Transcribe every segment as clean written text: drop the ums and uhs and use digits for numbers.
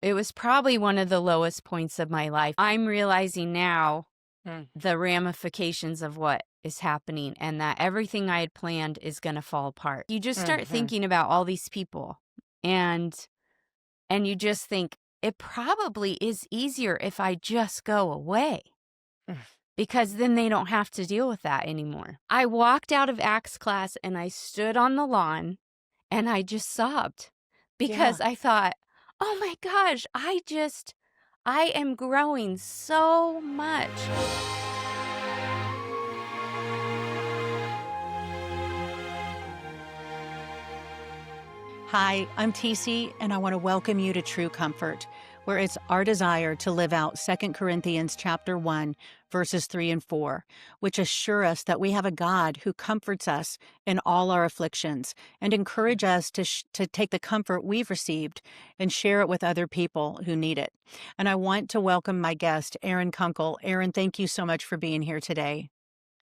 it was probably one of the lowest points of my life. I'm realizing now Mm. the ramifications of what is happening and that everything I had planned is going to fall apart. You just start Mhm. thinking about all these people and you just think it probably is easier if I just go away Mm. because then they don't have to deal with that anymore. I walked out of Acts class and I stood on the lawn and I just sobbed Yeah. because I thought, "Oh my gosh, I am growing so much." Hi, I'm TC, and I want to welcome you to True Comfort, where it's our desire to live out 2 Corinthians chapter 1, verses 3 and 4, which assure us that we have a God who comforts us in all our afflictions and encourage us to take the comfort we've received and share it with other people who need it. And I want to welcome my guest, Erin Kukle. Erin, thank you so much for being here today.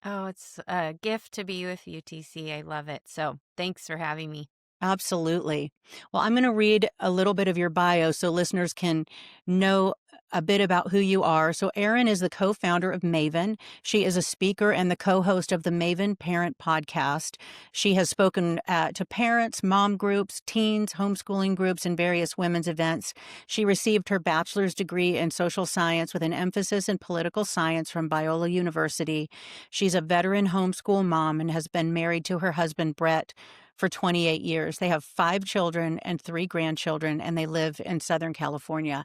Oh, it's a gift to be with you, TC. I love it. So, thanks for having me. Absolutely. Well, I'm going to read a little bit of your bio so listeners can know a bit about who you are. So, Erin is the co founder of Maven. She is a speaker and the co host of the Maven Parent Podcast. She has spoken to parents, mom groups, teens, homeschooling groups, and various women's events. She received her bachelor's degree in social science with an emphasis in political science from Biola University. She's a veteran homeschool mom and has been married to her husband, Brett, for 28 years. They have 5 children and 3 grandchildren, and they live in Southern California.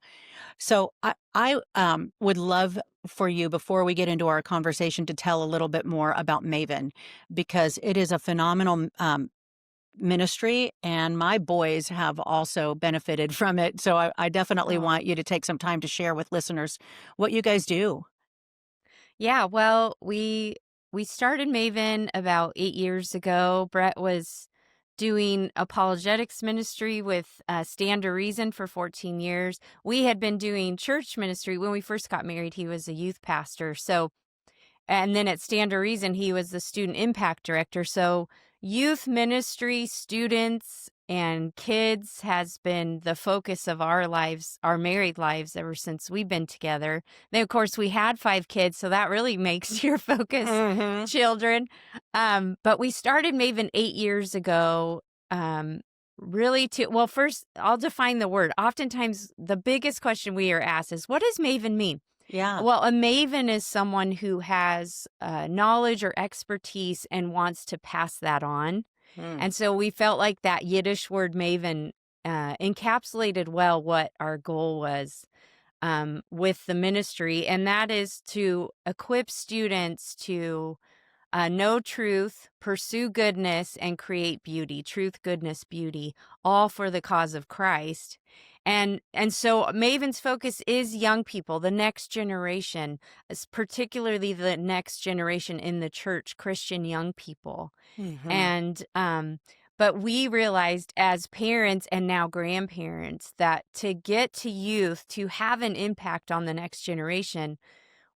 So I would love for you, before we get into our conversation, to tell a little bit more about Maven, because it is a phenomenal ministry, and my boys have also benefited from it. So I definitely Oh. want you to take some time to share with listeners what you guys do. Yeah, well, we started Maven about 8 years ago. Brett was doing apologetics ministry with Stand to Reason for 14 years. We had been doing church ministry when we first got married. He was a youth pastor. So and then at Stand to Reason, he was the student impact director. So youth ministry, students, and kids has been the focus of our lives, our married lives, ever since we've been together. Then, of course, we had 5 kids, so that really makes your focus Hmm. children. But we started Maven 8 years ago. Um, Really, well, first, I'll define the word. Oftentimes, the biggest question we are asked is, what does Maven mean? Yeah. Well, a maven is someone who has knowledge or expertise and wants to pass that on. Mm. And so we felt like that Yiddish word maven encapsulated well what our goal was with the ministry. And that is to equip students to know truth, pursue goodness, and create beauty. Truth, goodness, beauty, all for the cause of Christ. And so Maven's focus is young people, the next generation, particularly the next generation in the church, Christian young people. Hmm. And but we realized as parents and now grandparents that to get to youth, to have an impact on the next generation,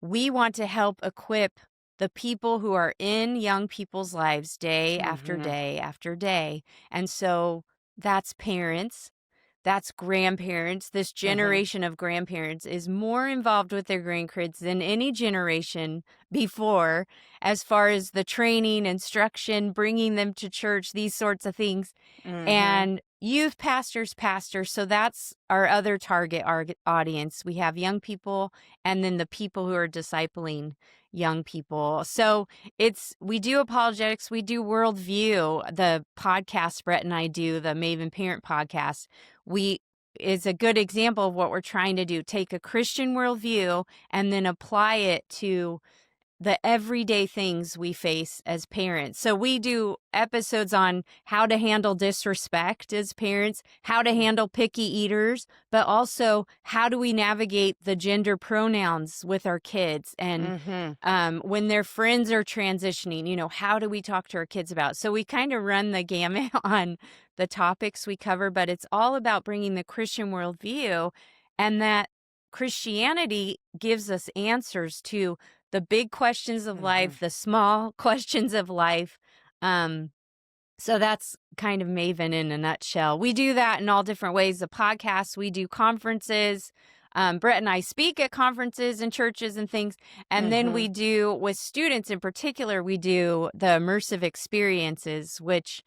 we want to help equip the people who are in young people's lives day after Hmm. day after day. And so that's parents, that's grandparents. This Hmm. generation of grandparents is more involved with their grandkids than any generation before, as far as the training, instruction, bringing them to church, these sorts of things. Hmm. And youth pastors. So that's our other target audience. We have young people and then the people who are discipling young people. So we do apologetics, we do worldview, the podcast Brett and I do, the Maven Parent podcast. We is a good example of what we're trying to do. Take a Christian worldview and then apply it to the everyday things we face as parents. So we do episodes on how to handle disrespect as parents, how to handle picky eaters, but also how do we navigate the gender pronouns with our kids, and Hmm. when their friends are transitioning, how do we talk to our kids about? So we kind of run the gamut on the topics we cover, but it's all about bringing the Christian worldview, and that Christianity gives us answers to the big questions of Hmm. life, the small questions of life. Um, So that's kind of Maven in a nutshell. We do that in all different ways. The podcast, we do conferences. Brett and I speak at conferences and churches and things. And then we Mhm. do, with students in particular, we do the immersive experiences, which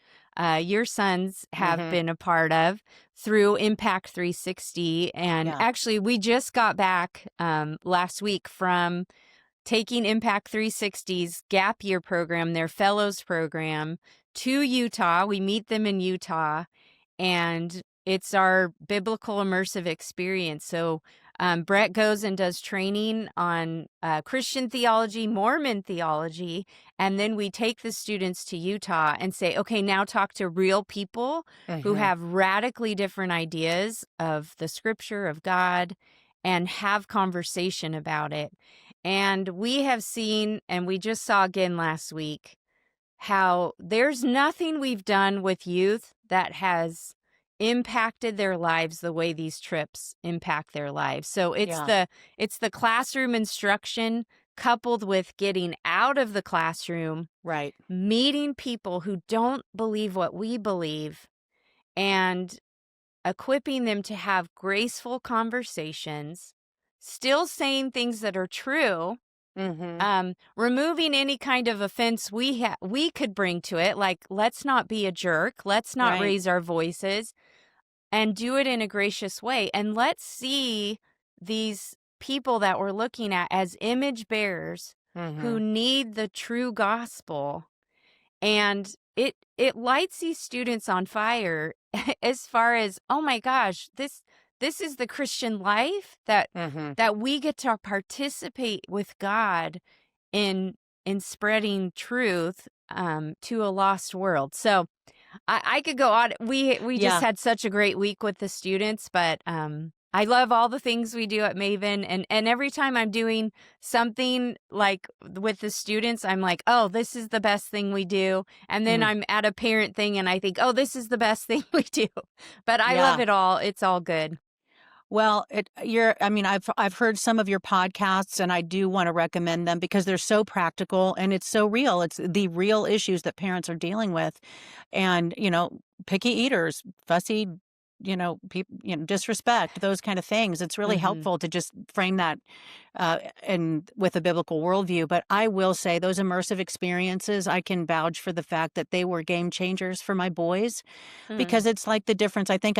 your sons have Mhm. been a part of through Impact 360. And Yeah. actually, we just got back last week from taking Impact 360's gap year program, their fellows program, to Utah. We meet them in Utah, and it's our biblical immersive experience. So Brett goes and does training on Christian theology, Mormon theology, and then we take the students to Utah and say, okay, now talk to real people who Mhm. have radically different ideas of the scripture, of God, and have conversation about it. And we have seen, and we just saw again last week, how there's nothing we've done with youth that has impacted their lives the way these trips impact their lives. So Yeah. it's the classroom instruction coupled with getting out of the classroom, Right. meeting people who don't believe what we believe, and equipping them to have graceful conversations, still saying things that are true, Mhm. removing any kind of offense we could bring to it, like let's not be a jerk, let's not Right. raise our voices, and do it in a gracious way, and let's see these people that we're looking at as image bearers who Mhm. need the true gospel. And it lights these students on fire as far as, oh my gosh, this is the Christian life, Mhm. that we get to participate with God in spreading truth to a lost world. So I could go on. We just Yeah. had such a great week with the students, but I love all the things we do at Maven, and every time I'm doing something like with the students, I'm like, oh, this is the best thing we do, and then Mm. I'm at a parent thing, and I think, oh, this is the best thing we do. But I love Yeah. it all. It's all good. Well, I mean, I've heard some of your podcasts and I do want to recommend them because they're so practical and it's so real. It's the real issues that parents are dealing with. And, picky eaters, fussy, people, disrespect, those kind of things. It's really Hmm. helpful to just frame that and with a biblical worldview. But I will say those immersive experiences, I can vouch for the fact that they were game changers for my boys because it's like the difference. I think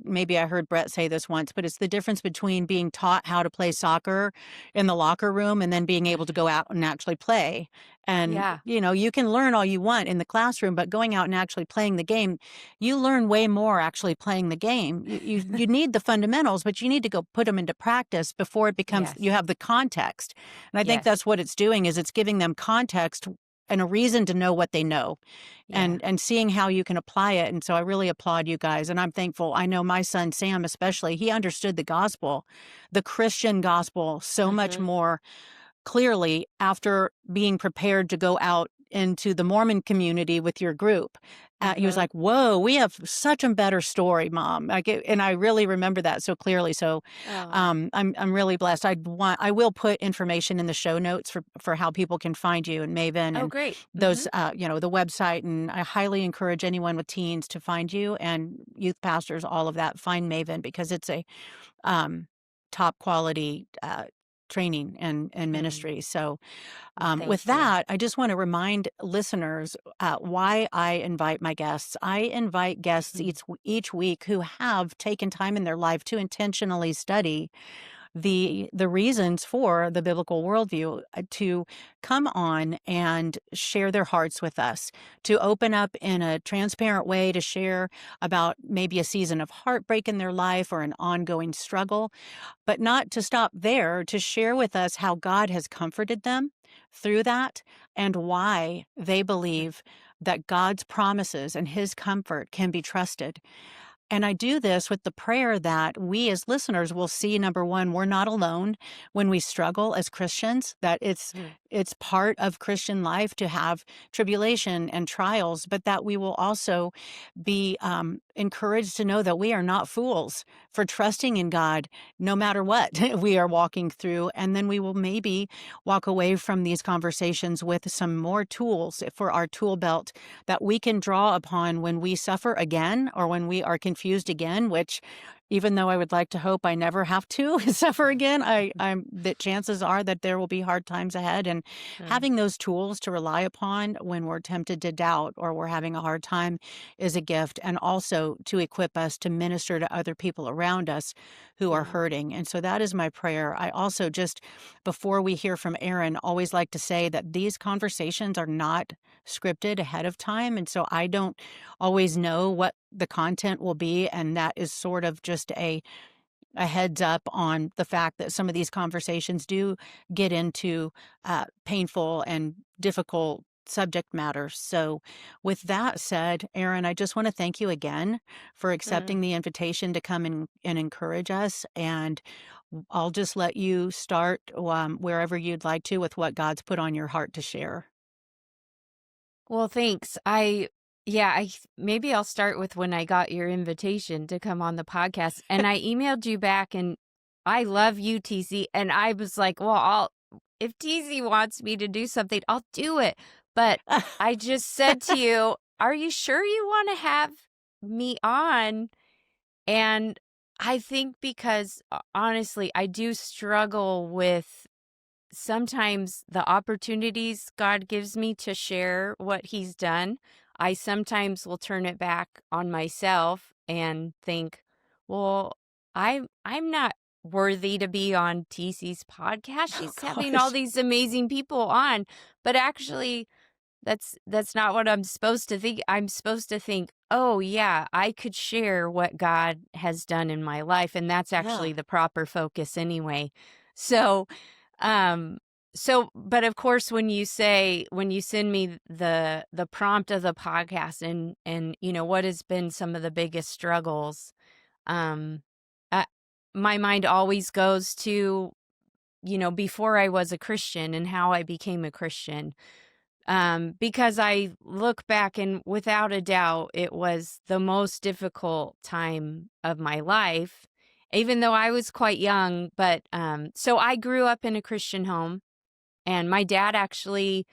maybe I heard Brett say this once, but it's the difference between being taught how to play soccer in the locker room and then being able to go out and actually play. And, Yeah. you can learn all you want in the classroom, but going out and actually playing the game, you learn way more actually playing the game. You need the fundamentals, but you need to go put them into practice before it becomes, you Yes. have the context. And I think Yes. that's what it's doing is it's giving them context and a reason to know what they know Yeah. and seeing how you can apply it. And so I really applaud you guys. And I'm thankful. I know my son, Sam, especially, he understood the gospel, the Christian gospel, so much Hmm. more clearly after being prepared to go out into the Mormon community with your group. He was Hmm. like, "Whoa, we have such a better story, Mom!" And I really remember that so clearly. So, Oh. I'm really blessed. I will put information in the show notes for how people can find you and Maven Oh, and great. Hmm. those, the website. And I highly encourage anyone with teens to find you and youth pastors, all of that. Find Maven because it's a um, top quality training and Mm. ministry. So, Well, with thank you. that, I just want to remind listeners why I invite my guests. I invite guests each week who have taken time in their life to intentionally study the reasons for the biblical worldview to come on and share their hearts with us, to open up in a transparent way to share about maybe a season of heartbreak in their life or an ongoing struggle, but not to stop there, to share with us how God has comforted them through that and why they believe that God's promises and his comfort can be trusted. And I do this with the prayer that we as listeners will see number one, we're not alone when we struggle as Christians, that it's part of Christian life to have tribulation and trials, but that we will also be encouraged to know that we are not fools for trusting in God no matter what we are walking through. And then we will maybe walk away from these conversations with some more tools for our tool belt that we can draw upon when we suffer again or when we are confused again, which even though I would like to hope I never have to suffer again, I'm that chances are that there will be hard times ahead. And Right. having those tools to rely upon when we're tempted to doubt or we're having a hard time is a gift. And also to equip us to minister to other people around us who are Yeah. hurting. And so that is my prayer. I also just, before we hear from Erin, always like to say that these conversations are not scripted ahead of time. And so I don't always know what the content will be, and that is sort of just a heads up on the fact that some of these conversations do get into painful and difficult subject matters. So, with that said, Erin, I just want to thank you again for accepting Mm. the invitation to come and encourage us. And I'll just let you start wherever you'd like to with what God's put on your heart to share. Well, thanks. Maybe I'll start with when I got your invitation to come on the podcast, and I emailed you back, and I love you, TC. And I was like, well, if TC wants me to do something, I'll do it. But I just said to you, are you sure you want to have me on? And I think because honestly, I do struggle with sometimes the opportunities God gives me to share what he's done. I sometimes will turn it back on myself and think, well, I'm not worthy to be on TC's podcast. Oh, She's having all gosh. these amazing people on. But actually, that's not what I'm supposed to think. I'm supposed to think, "Oh, yeah, I could share what God has done in my life," and that's Yeah. actually the proper focus anyway. So, um but of course when you send me the prompt of the podcast and what has been some of the biggest struggles, um uh, my mind always goes to, before I was a Christian and how I became a Christian, because I look back and without a doubt, it was the most difficult time of my life, even though I was quite young. But so I grew up in a Christian home, and my dad actually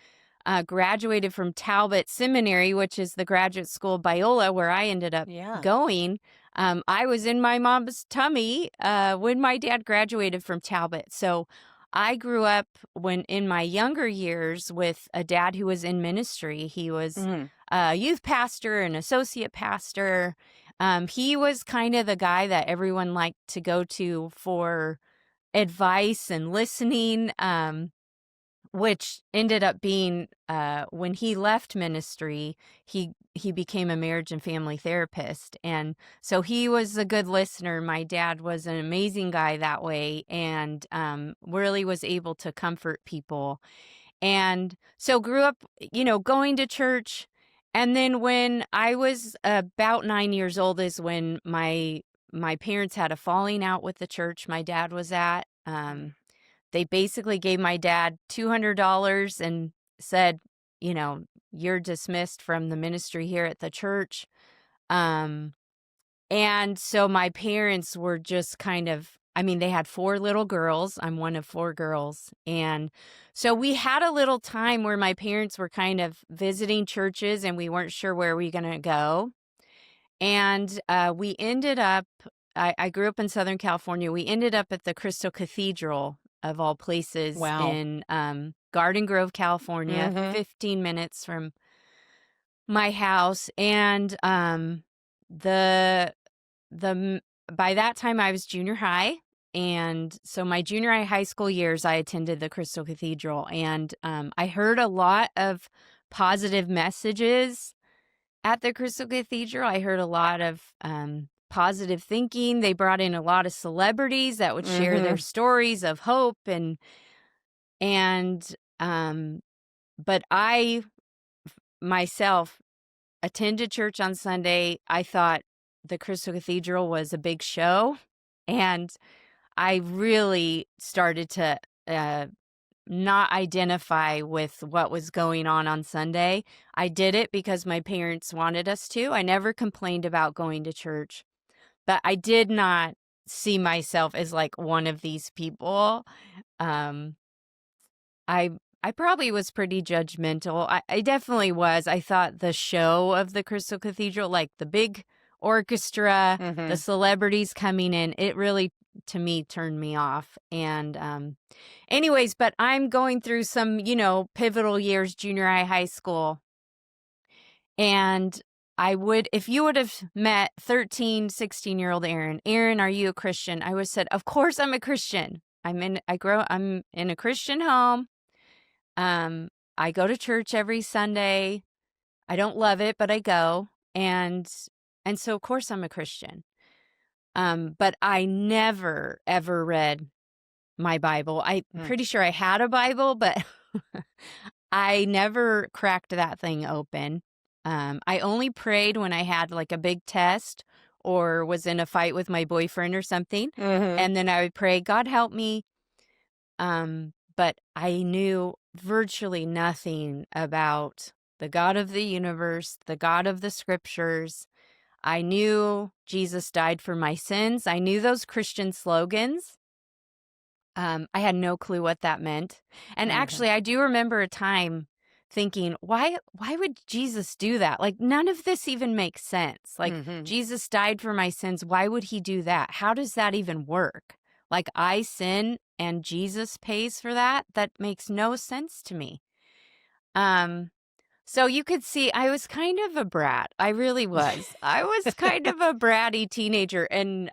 graduated from Talbot Seminary, which is the graduate school of Biola, where I ended up Yeah. going. I was in my mom's tummy when my dad graduated from Talbot. So I grew up when in my younger years with a dad who was in ministry. He was Mhm. a youth pastor, an associate pastor. He was kind of the guy that everyone liked to go to for advice and listening. Which ended up being, when he left ministry, he became a marriage and family therapist, and so he was a good listener. My dad was an amazing guy that way, and really was able to comfort people. And so grew up, going to church. And then when I was about 9 years old is when my parents had a falling out with the church my dad was at. They basically gave my dad $200 and said, you're dismissed from the ministry here at the church. Um, and so my parents were just kind of, I mean, they had four little girls. I'm one of four girls. And so we had a little time where my parents were kind of visiting churches and we weren't sure where we were going to go. And we ended up, I grew up in Southern California. We ended up at the Crystal Cathedral, of all places, Wow. in Garden Grove, California, Mhm. 15 minutes from my house. And the the m- by that time I was junior high. And so my junior high school years, I attended the Crystal Cathedral, and I heard a lot of positive messages at the Crystal Cathedral. I heard a lot of positive thinking. They brought in a lot of celebrities that would share their Mhm. stories of hope and but I myself attended church on Sunday. I thought the Crystal Cathedral was a big show, and I really started to uh not identify with what was going on Sunday. I did it because my parents wanted us to. I never complained about going to church, but I did not see myself as like one of these people. Um, I I probably was pretty judgmental. I definitely was. I thought the show of the Crystal Cathedral, like the big orchestra, the Mhm. celebrities coming in, it really, to me, turned me off. And anyways, but I'm going through some, pivotal years, junior high school. And if you would have met 13, 16-year-old Erin, are you a Christian? I would have said, of course I'm a Christian. I'm in a Christian home. Um, I go to church every Sunday. I don't love it, but I go. And so of course I'm a Christian. But I never ever read my Bible. I'm Mm. pretty sure I had a Bible, but I never cracked that thing open. I only prayed when I had like a big test or was in a fight with my boyfriend or something. Mhm. And then I would pray, God help me. But I knew virtually nothing about the God of the universe, the God of the scriptures. I knew Jesus died for my sins. I knew those Christian slogans. I had no clue what that meant. And Mhm. actually, I do remember a time thinking, why would Jesus do that? Like none of this even makes sense. Like Mhm. Jesus died for my sins. Why would he do that? How does that even work? Like I sin and Jesus pays for that? That makes no sense to me. Um so you could see I was kind of a brat. I really was. I was kind of a bratty teenager and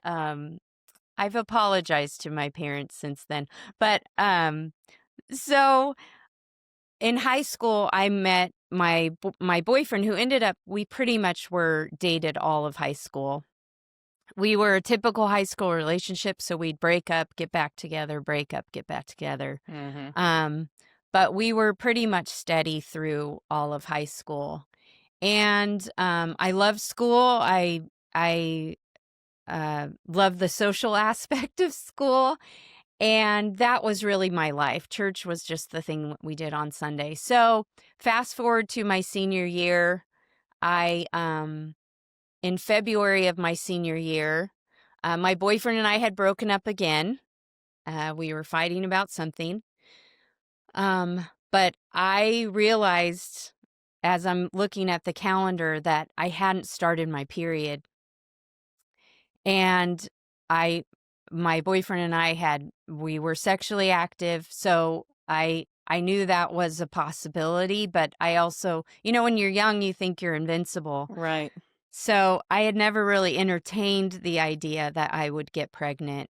I've apologized to my parents since then. But so in high school I met my boyfriend who ended up we pretty much were dated all of high school. We were a typical high school relationship, so we'd break up, get back together, break up, get back together. Mhm. Um but we were pretty much steady through all of high school. And I love school. I love the social aspect of school. And that was really my life. Church was just the thing we did on Sunday. So fast forward to my senior year, I in February of my senior year, my boyfriend and I had broken up again. We were fighting about something. But I realized as I'm looking at the calendar that I hadn't started my period. And I my boyfriend and we were sexually active, so I knew that was a possibility, but I also, when you're young, you think you're invincible. Right. So I had never really entertained the idea that I would get pregnant.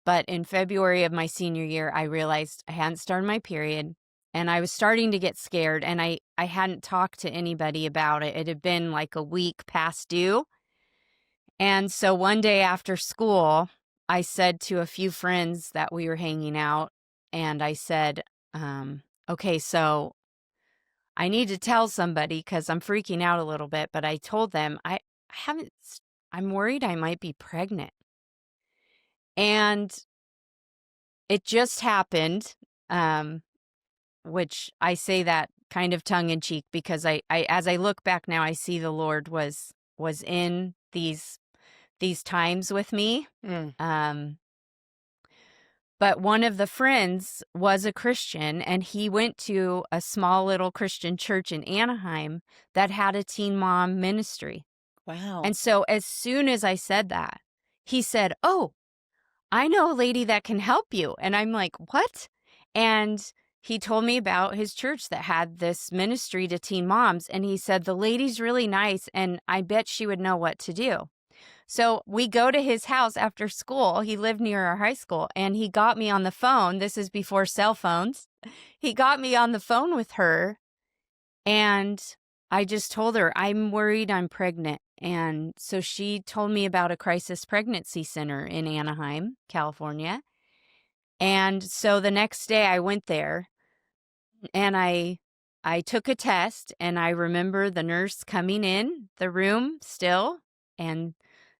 But in February of my senior year, I realized I hadn't started my period and I was starting to get scared and I hadn't talked to anybody about it. It had been like a week past due. And so one day after school, I said to a few friends that we were hanging out, and I said, okay, so I need to tell somebody because I'm freaking out a little bit. But I told them, haven't, I'm worried I might be pregnant. And it just happened, um, which I say that kind of tongue in cheek because as I look back now, I see the Lord was in these times with me. Mm. Um, But one of the friends was a Christian, and he went to a small little Christian church in Anaheim that had a teen mom ministry. Wow. And so as soon as I said that, he said, "Oh, I know a lady that can help you." And I'm like, "What?" And he told me about his church that had this ministry to teen moms. And he said, "The lady's really nice, and I bet she would know what to do." So we go to his house after school. He lived near our high school and he got me on the phone. This is before cell phones. He got me on the phone with her and I just told her, I'm worried I'm pregnant. And so she told me about a crisis pregnancy center in Anaheim, California. And so the next day I went there and I took a test and I remember the nurse coming in the room still and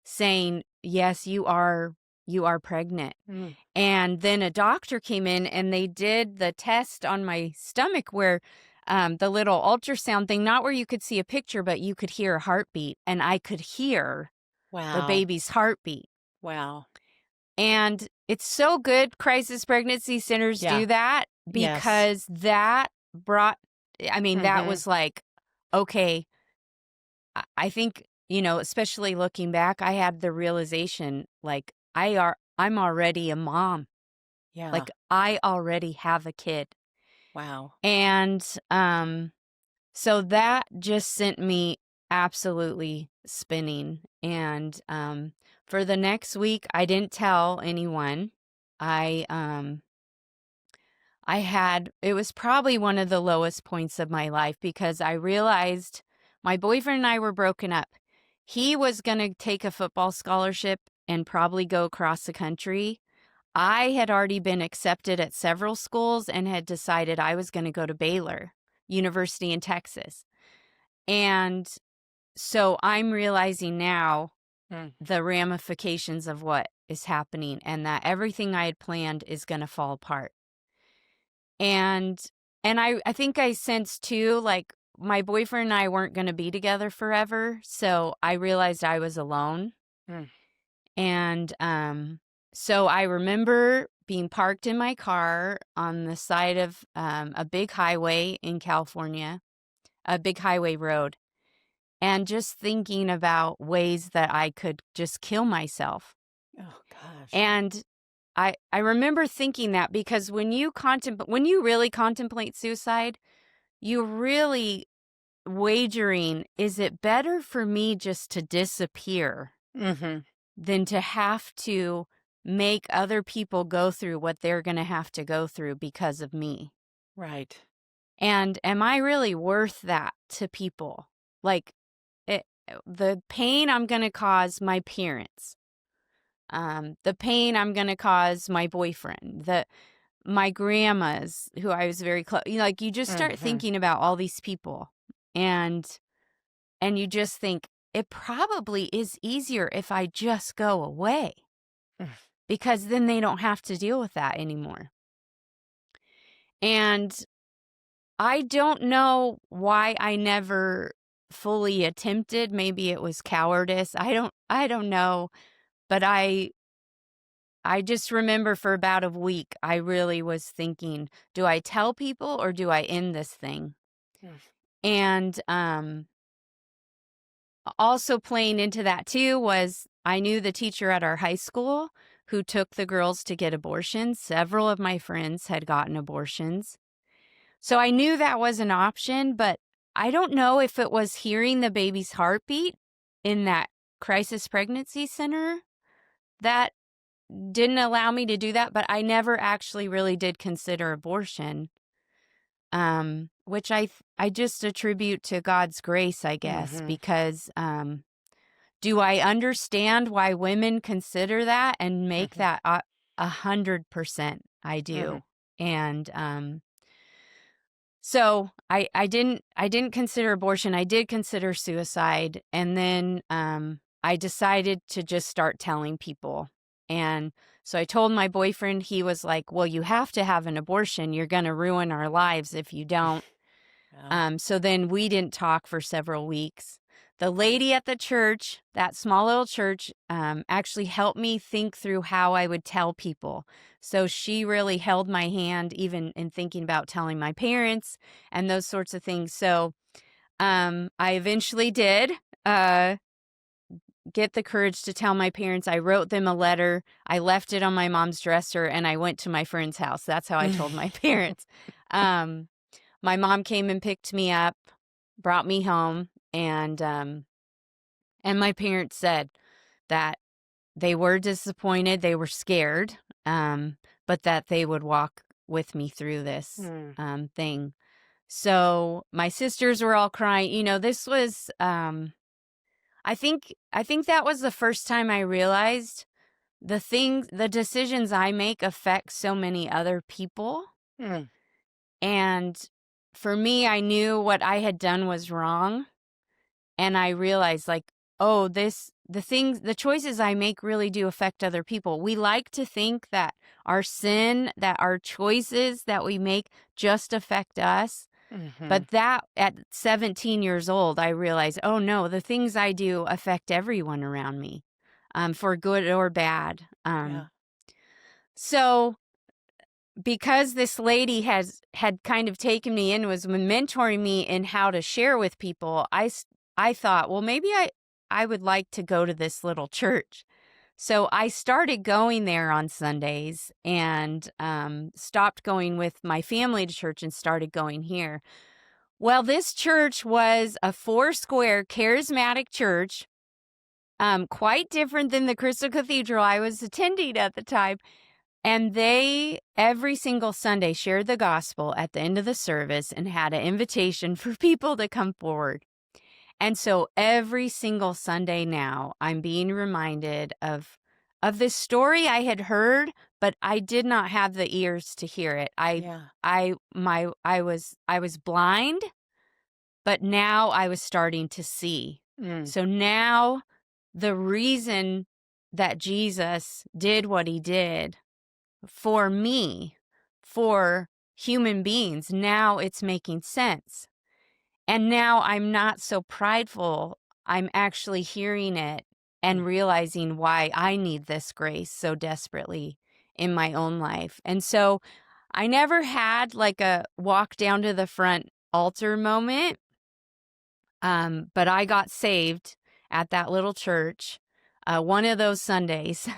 saying, "Yes, you are you are pregnant. Mm. And then a doctor came in and they did the test on my stomach where the little ultrasound thing, not where you could see a picture, but you could hear a heartbeat. And I could hear the Wow. baby's heartbeat. Wow. And it's so good crisis pregnancy centers Yeah. do that Yes. because that brought, I mean, that Mhm. was like, okay, I think, especially looking back, I had the realization like I'm already a mom. Yeah. Like I already have a kid. Wow. And so that just sent me absolutely spinning. And for the next week I didn't tell anyone. I um it was probably one of the lowest points of my life because I realized my boyfriend and I were broken up. He was going to take a football scholarship and probably go across the country. I had already been accepted at several schools and had decided I was going to go to Baylor University in Texas. And so I'm realizing now Mm. the ramifications of what is happening and that everything I had planned is going to fall apart. And I think I sensed too, like my boyfriend and I weren't going to be together forever. So I realized I was alone. Mm. And so I remember being parked in my car on the side of a big highway in California, a big highway road, and just thinking about ways that I could just kill myself. Oh gosh. And I remember thinking that because when you really contemplate suicide, you're really wagering, is it better for me just to disappear Mhm. than to have to make other people go through what they're going to have to go through because of me? Right. And am I really worth that to people? Like the pain I'm going to cause my parents, the pain I'm going to cause my boyfriend, my grandmas who I was very close. Like you just start Mhm. thinking about all these people, and you just think it probably is easier if I just go away Mm. because then they don't have to deal with that anymore. And I don't know why I never fully attempted. Maybe it was cowardice. I don't know, but I just remember for about a week I really was thinking, do I tell people or do I end this thing? Mm. And also playing into that too was I knew the teacher at our high school who took the girls to get abortions. Several of my friends had gotten abortions. So I knew that was an option, but I don't know if it was hearing the baby's heartbeat in that crisis pregnancy center that didn't allow me to do that, but I never actually really did consider abortion. Which I just attribute to God's grace, I guess, Mhm. because do I understand why women consider that and make Mhm. that 100%? I Mhm. do. And so I didn't consider abortion. I did consider suicide, and then I decided to just start telling people. And so I told my boyfriend. He was like, "Well, you have to have an abortion. You're going to ruin our lives if you don't." Yeah. So then we didn't talk for several weeks. The lady at the church, that small little church, actually helped me think through how I would tell people. So she really held my hand, even in thinking about telling my parents and those sorts of things. So I eventually did get the courage to tell my parents. I wrote them a letter. I left it on my mom's dresser, and I went to my friend's house. That's how I told my parents. Um, my mom came and picked me up, brought me home, and my parents said that they were disappointed, they were scared, but that they would walk with me through this Mm. thing. So my sisters were all crying. This was I think that was the first time I realized the decisions I make affect so many other people. Mm. And for me, I knew what I had done was wrong. And I realized like, oh, the choices I make really do affect other people. We like to think that our sin, that our choices that we make just affect us. Mhm. But that at 17 years old, I realized, oh no, the things I do affect everyone around me, for good or bad. Yeah. So because this lady had kind of taken me in, was mentoring me in how to share with people, I thought, well, maybe I would like to go to this little church. So I started going there on Sundays and stopped going with my family to church and started going here. Well, this church was a four-square charismatic church, quite different than the Crystal Cathedral I was attending at the time. And they, every single Sunday, shared the gospel at the end of the service and had an invitation for people to come forward. And so every single Sunday now, I'm being reminded of this story I had heard, but I did not have the ears to hear it. Yeah. I was blind, but now I was starting to see. Mm. So now the reason that Jesus did what he did for me, for human beings, now it's making sense. And now I'm not so prideful. I'm actually hearing it Mm. and realizing why I need this grace so desperately in my own life. And so I never had like a walk down to the front altar moment, but I got saved at that little church one of those Sundays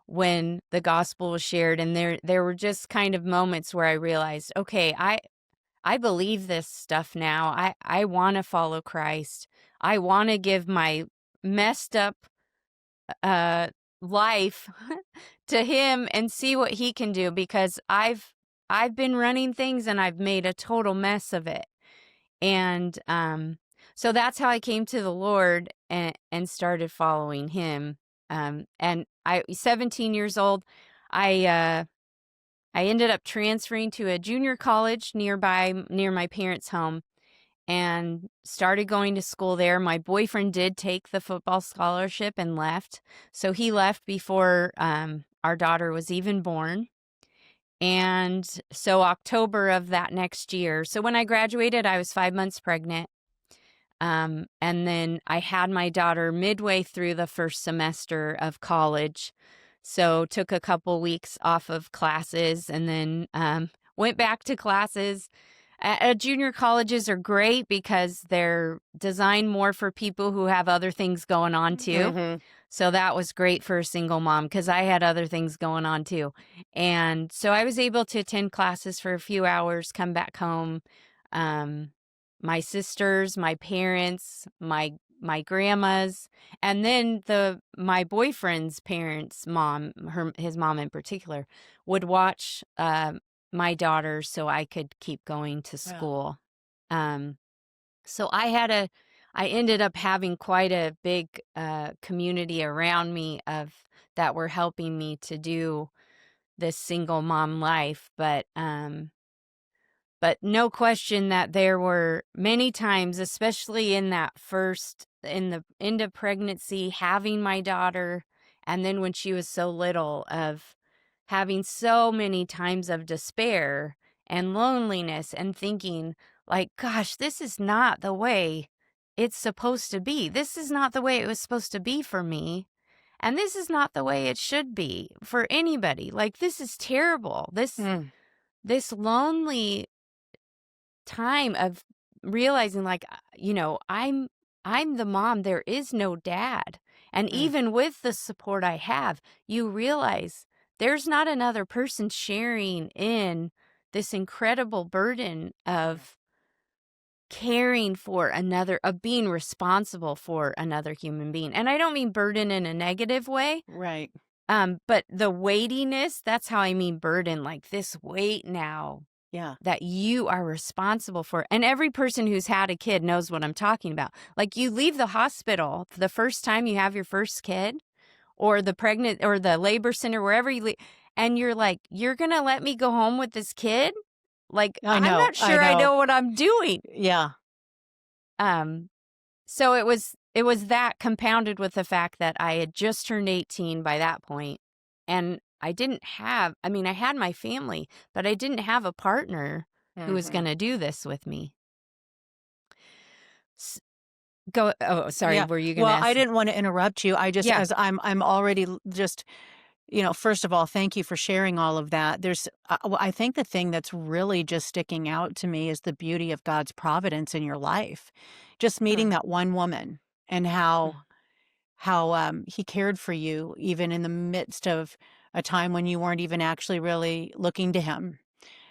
when the gospel was shared, and there were just kind of moments where I realized, okay, I believe this stuff now. I want to follow Christ. I want to give my messed up uh life to him and see what he can do, because I've been running things and I've made a total mess of it. And so that's how I came to the Lord and started following him. And I 17 years old, I I ended up transferring to a junior college nearby, near my parents' home, and started going to school there. My boyfriend did take the football scholarship and left. So he left before our daughter was even born. And so October of that next year. So when I graduated, I was 5 months pregnant. And then I had my daughter midway through the first semester of college. So took a couple weeks off of classes and then went back to classes. Junior colleges are great because they're designed more for people who have other things going on too. Mhm. So that was great for a single mom because I had other things going on too. And so I was able to attend classes for a few hours, come back home. Um, my sisters, my parents, my grandmas, and then my boyfriend's parents' mom, his mom in particular, would watch my daughter so I could keep going to Yeah. school. Um, so I ended up having quite a big community around me of that were helping me to do this single mom life. But no question that there were many times, especially in the end of pregnancy, having my daughter, and then when she was so little, of having so many times of despair and loneliness and thinking, like, gosh, this is not the way it's supposed to be. This is not the way it was supposed to be for me. And this is not the way it should be for anybody. Like, this is terrible. Mm. This lonely time of realizing, like, I'm the mom, there is no dad. And Mm. even with the support I have, you realize there's not another person sharing in this incredible burden Yeah. of caring for another, of being responsible for another human being. And I don't mean burden in a negative way. Right. But the weightiness, that's how I mean burden, like this weight now Yeah. that you are responsible for. And every person who's had a kid knows what I'm talking about. Like, you leave the hospital the first time you have your first kid, or the pregnant or the labor center, wherever you leave, and you're like, you're going to let me go home with this kid? Like, I I'm know. not I sure I know. know what I'm doing. Yeah. Um, so it was it was that compounded with the fact that I had just turned 18 by that point, and I didn't have I mean, I had my family, but I didn't have a partner who was Mhm. gonna do this with me. S Go oh, sorry, Yeah. were you gonna Well, I ask? didn't wanna interrupt you. I just Yeah. as I'm already just first of all, thank you for sharing all of that. Well, I think the thing that's really just sticking out to me is the beauty of God's providence in your life. Just meeting Mm, that one woman and mm, how he cared for you even in the midst of a time when you weren't even actually really looking to him.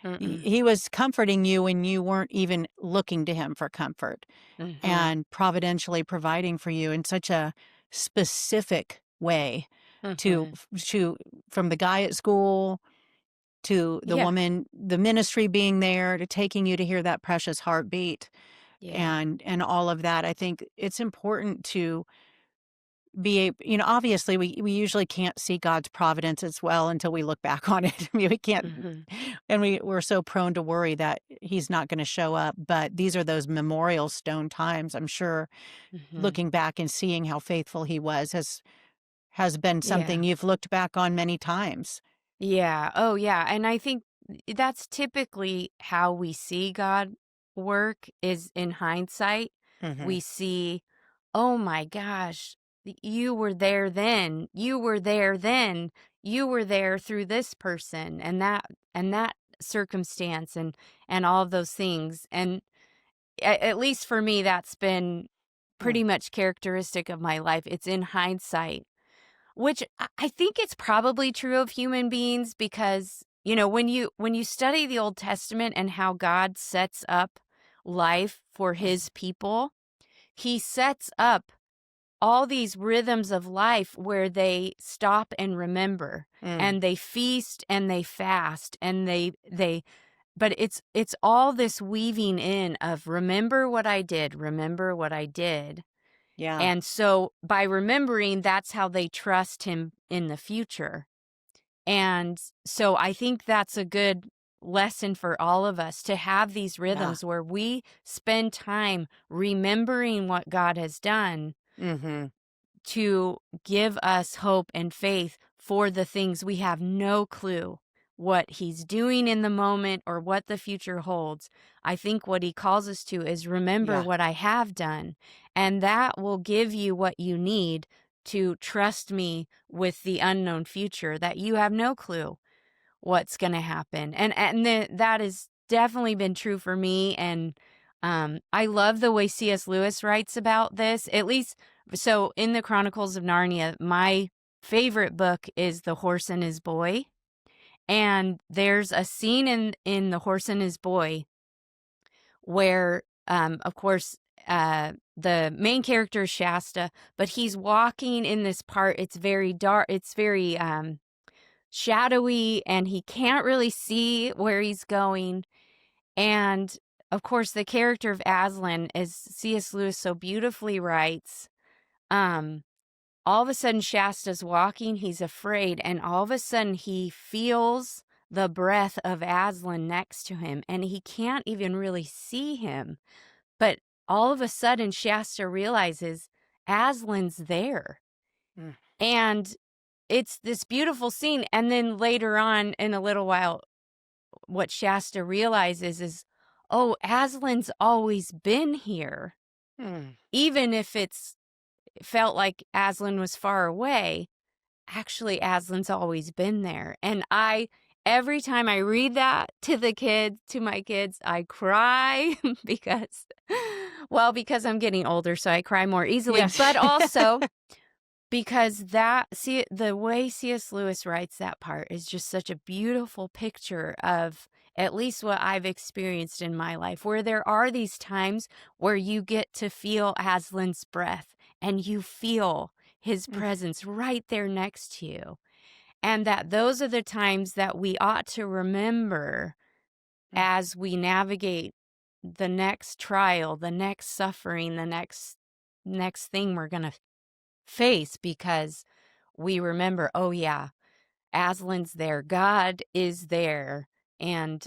mm-mm, He was comforting you when you weren't even looking to him for comfort mhm, and providentially providing for you in such a specific way to mhm. to from the guy at school to the Yeah, woman, the ministry being there, to taking you to hear that precious heartbeat yeah, and all of that. I think it's important to be obviously we usually can't see God's providence as well until we look back on it. I mean, we can't, mhm, and we're so prone to worry that he's not going to show up. But these are those memorial stone times. I'm sure mhm. looking back and seeing how faithful he was has been something Yeah. you've looked back on many times. Yeah. Oh, yeah. And I think that's typically how we see God work is in hindsight. Hmm. We see, oh my gosh, you were there then. You were there then. You were there through this person and that circumstance and all of those things. And at least for me, that's been pretty much characteristic of my life. It's in hindsight which I think it's probably true of human beings because, when you study the Old Testament and how God sets up life for his people, he sets up all these rhythms of life where they stop and remember Mm. and they feast and they fast and they but it's all this weaving in of remember what I did, Yeah. and so by remembering, that's how they trust him in the future. And so I think that's a good lesson for all of us to have these Yeah. rhythms where we spend time remembering what God has done Hmm. to give us hope and faith for the things we have no clue what he's doing in the moment or what the future holds. I think what he calls us to is remember Yeah. what I have done, and that will give you what you need to trust me with the unknown future that you have no clue what's going to happen. That has definitely been true for me. And I love the way C.S. Lewis writes about this. At least, so in the Chronicles of Narnia, my favorite book is The Horse and His Boy. And there's a scene in The Horse and His Boy where, of course, the main character is Shasta, but he's walking in this part. It's very dark. It's very shadowy and he can't really see where he's going. And of course, the character of Aslan, as C.S. Lewis so beautifully writes, um, all of a sudden Shasta's walking, he's afraid, and all of a sudden he feels the breath of Aslan next to him, and he can't even really see him. But all of a sudden Shasta realizes Aslan's there. Mm. And it's this beautiful scene. And then later on, in a little while, what Shasta realizes is, oh, Aslan's always been here. Mm. Even if it's felt like Aslan was far away, actually Aslan's always been there. And every time I read that to my kids, I cry because, because I'm getting older, so I cry more easily, Yes. but also because the way C.S. Lewis writes that part is just such a beautiful picture of at least what I've experienced in my life, where there are these times where you get to feel Aslan's breath and you feel his Mm. presence right there next to you. And that those are the times that we ought to remember Mm. as we navigate the next trial, the next suffering, the next thing we're going to face, because we remember, oh yeah, Aslan's there, God is there, and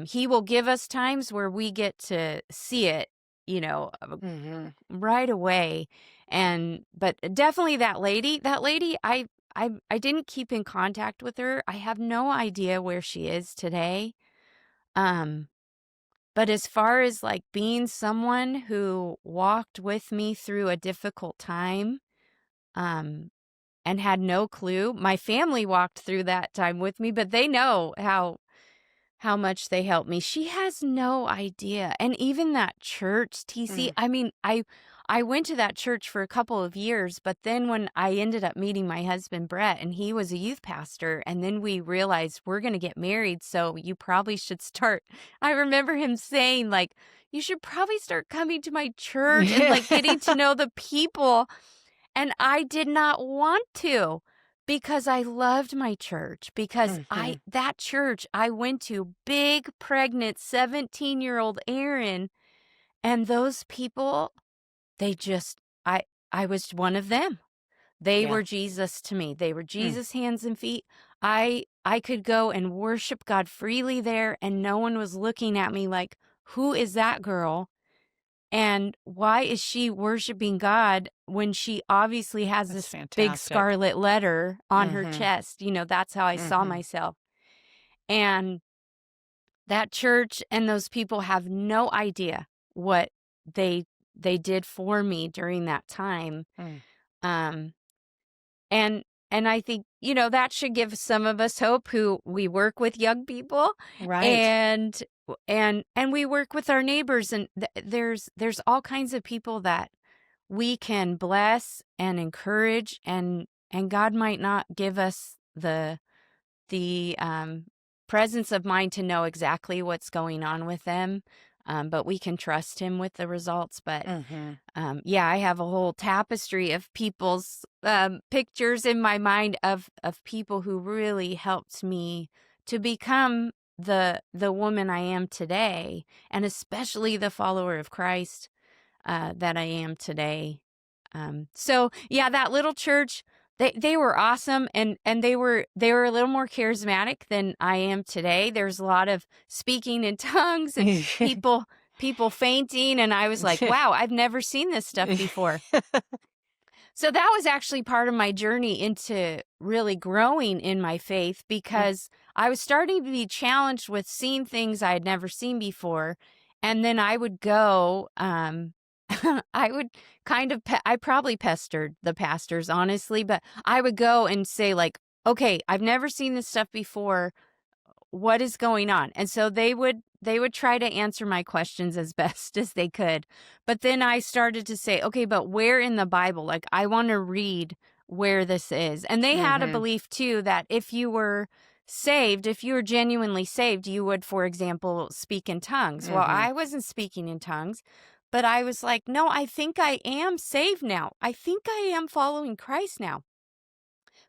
he will give us times where we get to see it, you know, Mhm. right away. But definitely that lady, I didn't keep in contact with her. I have no idea where she is today. Um, but as far as like being someone who walked with me through a difficult time, um, and had no clue, my family walked through that time with me, but they know how much they helped me. She has no idea. And even that church, TC, Mm. I mean, I went to that church for a couple of years, but then when I ended up meeting my husband Brett, and he was a youth pastor, and then we realized we're going to get married, so you probably should start. I remember him saying like, you should probably start coming to my church and like getting to know the people. And I did not want to, because I loved my church, because Mhm. that church I went to, big pregnant 17-year-old Erin, and those people, they just I was one of them. They Yeah. were Jesus to me. They were Mm. Jesus' hands and feet. I could go and worship God freely there, and no one was looking at me like, "Who is that girl? And why is she worshiping God when she obviously has That's this big fantastic. scarlet letter on her Mhm. chest?" That's how I saw Mhm. myself. And that church and those people have no idea what they they did for me during that time. Mm. Um and and I think, that should give some of us hope who we work with young people, Right. and and we work with our neighbors, and there's all kinds of people that we can bless and encourage, and God might not give us the presence of mind to know exactly what's going on with them, but we can trust him with the results. But Mhm. yeah, I have a whole tapestry of people's pictures in my mind of people who really helped me to become the woman I am today, and especially the follower of Christ that I am today. So yeah, that little church, they were awesome, and they were a little more charismatic than I am today. There's a lot of speaking in tongues and people fainting, and I was like, wow, I've never seen this stuff before. So that was actually part of my journey into really growing in my faith, Mm. because I was starting to be challenged with seeing things I had never seen before. And then I would go, I would I probably pestered the pastors, honestly, but I would go and say, like, okay, I've never seen this stuff before, what is going on? And so they would try to answer my questions as best as they could. But then I started to say, okay, but where in the Bible? Like, I want to read where this is. And they had a Mhm. belief too that if you were saved, if you were genuinely saved, you would, for example, speak in tongues. Well, Mhm. I wasn't speaking in tongues, but I was like, no, I think I am saved now. I think I am following Christ now,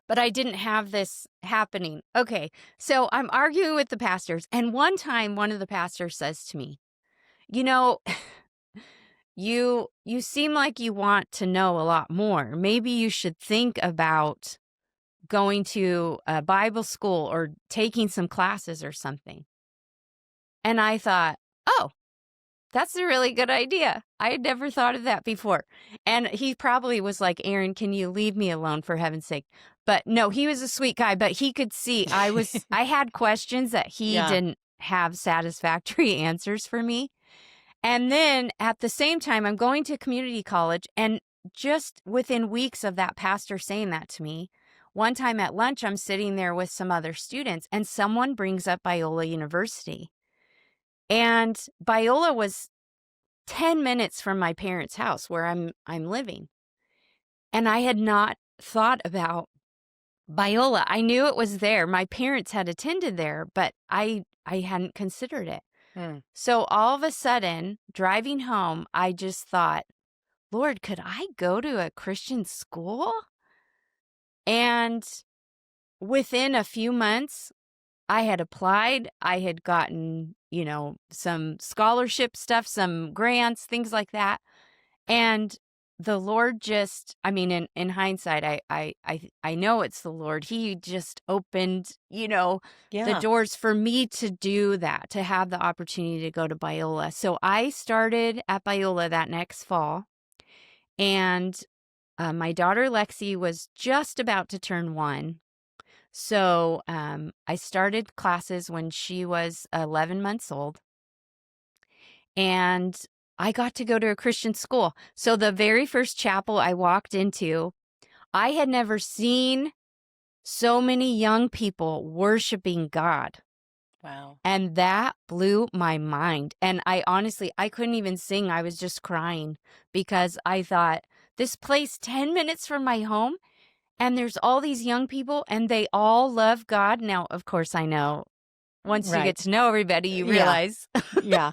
but I didn't have this happening. Okay, so I'm arguing with the pastors, and one time one of the pastors says to me, "You know, you seem like you want to know a lot more. Maybe you should think about going to a Bible school or taking some classes or something." And I thought, "Oh, that's a really good idea. I had never thought of that before." And he probably was like, "Erin, can you leave me alone, for heaven's sake?" But no, he was a sweet guy, but he could see I had questions that he Yeah. didn't have satisfactory answers for me. And then at the same time, I'm going to community college, and just within weeks of that pastor saying that to me, one time at lunch, I'm sitting there with some other students, and someone brings up Biola University. And Biola was 10 minutes from my parents' house where I'm living. And I had not thought about Biola. I knew it was there. My parents had attended there, but I hadn't considered it. Mm. So all of a sudden, driving home, I just thought, Lord, could I go to a Christian school? And within a few months, I had applied. I had gotten, some scholarship stuff, some grants, things like that. And the Lord just, I mean, in hindsight, I know it's the Lord. He just opened, the Yeah. doors for me to do that, to have the opportunity to go to Biola. So I started at Biola that next fall. And My daughter Lexi was just about to turn 1. So I started classes when she was 11 months old, and I got to go to a Christian school. So the very first chapel I walked into, I had never seen so many young people worshiping God. Wow. And that blew my mind. And I honestly, I couldn't even sing. I was just crying because I thought, this place 10 minutes from my home, and there's all these young people and they all love God. Now, of course, I know once you get Right. to know everybody, you Yeah. realize Yeah.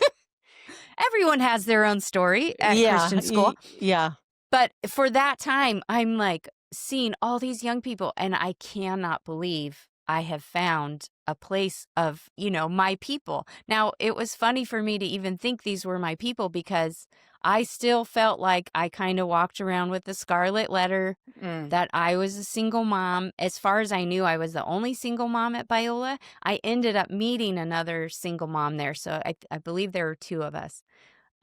everyone has their own story at Yeah. Christian school. Yeah. But for that time, I'm like seeing all these young people, and I cannot believe I have found a place of, my people. Now, it was funny for me to even think these were my people because I still felt like I kind of walked around with the scarlet letter Mm. that I was a single mom. As far as I knew, I was the only single mom at Biola. I ended up meeting another single mom there. So I believe there were 2 of us.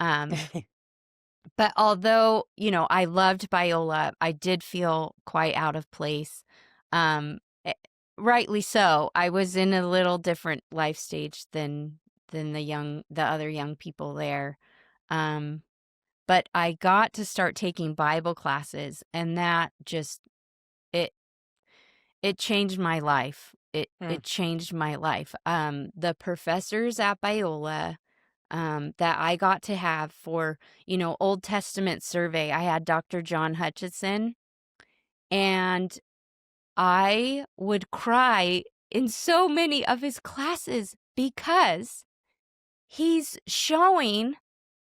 Um, but although, I loved Biola, I did feel quite out of place. Um, eh, Rightly so. I was in a little different life stage than the other young people there. Um, but I got to start taking Bible classes, and that just it it changed my life. It Mm. changed my life. The professors at Biola that I got to have for, Old Testament survey. I had Dr. John Hutchison, and I would cry in so many of his classes because he's showing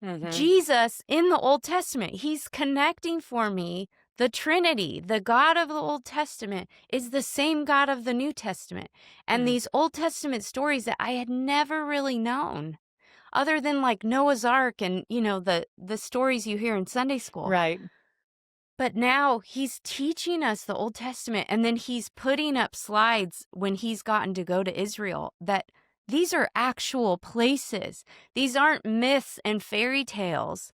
Mm-hmm. Jesus in the Old Testament. He's connecting for me the Trinity. The God of the Old Testament is the same God of the New Testament. And Mm. these Old Testament stories that I had never really known, other than like Noah's Ark and, the stories you hear in Sunday school. Right. But now he's teaching us the Old Testament, and then he's putting up slides when he's gotten to go to Israel that these are actual places. These aren't myths and fairy tales.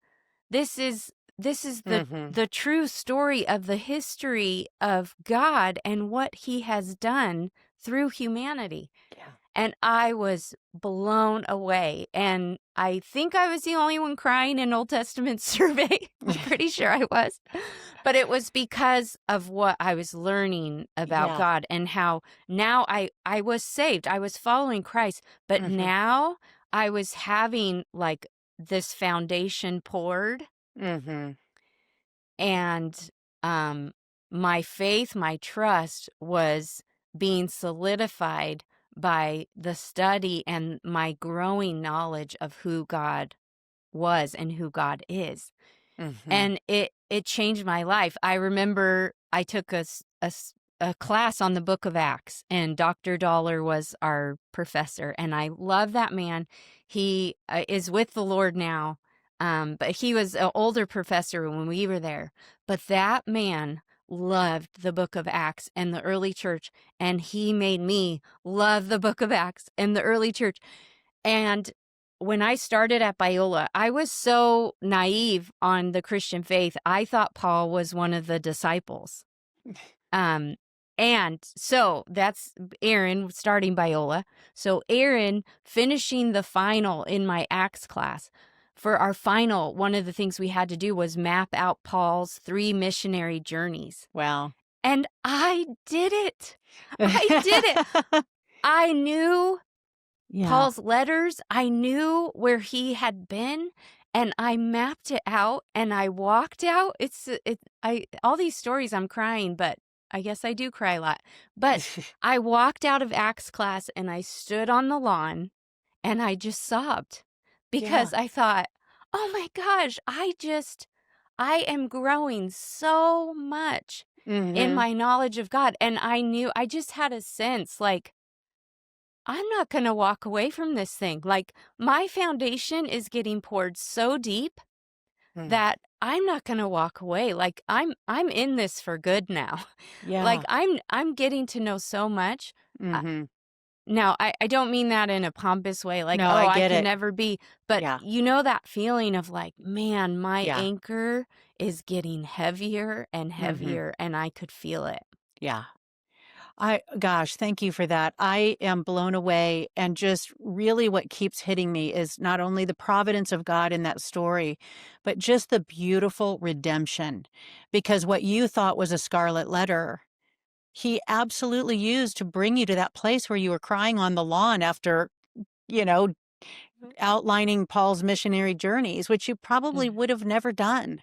This is the Mm-hmm. the true story of the history of God and what he has done through humanity. Yeah. And I was blown away. And I think I was the only one crying in Old Testament survey. I'm pretty sure I was. But it was because of what I was learning about Yeah. God and how now I was saved. I was following Christ. But Mm-hmm. now I was having like this foundation poured, Mm-hmm. and um my faith, my trust was being solidified by the study and my growing knowledge of who God was and who God is. Mm-hmm. And it changed my life. I remember I took a class on the Book of Acts, and Dr. Dollar was our professor, and I love that man. He is with the Lord now, but he was an older professor when we were there. But that man loved the Book of Acts and the early church, and he made me love the Book of Acts and the early church. And when I started at Biola, I was so naive on the Christian faith. I thought Paul was one of the disciples. Um, and so that's Erin starting Biola. So Erin finishing the final in my Acts class. For our final, one of the things we had to do was map out Paul's 3 missionary journeys. Wow. And I did it. I did it. I knew Yeah. Paul's letters. I knew where he had been, and I mapped it out, and I walked out. All these stories, I'm crying, but I guess I do cry a lot. But I walked out of Acts class and I stood on the lawn and I just sobbed Yeah. because I thought, "Oh my gosh, I am growing so much in Mm-hmm. my knowledge of God." And I just had a sense like, I'm not going to walk away from this thing. Like, my foundation is getting poured so deep Mm. that I'm not going to walk away. Like, I'm in this for good now. Like, Yeah. I'm getting to know so much. Uh, Mm-hmm. Now, I don't mean that in a pompous way, like, No, oh, I I get can it. never be, but Yeah. that feeling of like, man, my Yeah. anchor is getting heavier and Mhm. heavier, and I could feel it. Yeah. Gosh, thank you for that. I am blown away. And just really what keeps hitting me is not only the providence of God in that story, but just the beautiful redemption. Because what you thought was a scarlet letter, he absolutely used to bring you to that place where you were crying on the lawn after, you know, Mhm. outlining Paul's missionary journeys, which you probably Mm. would have never done.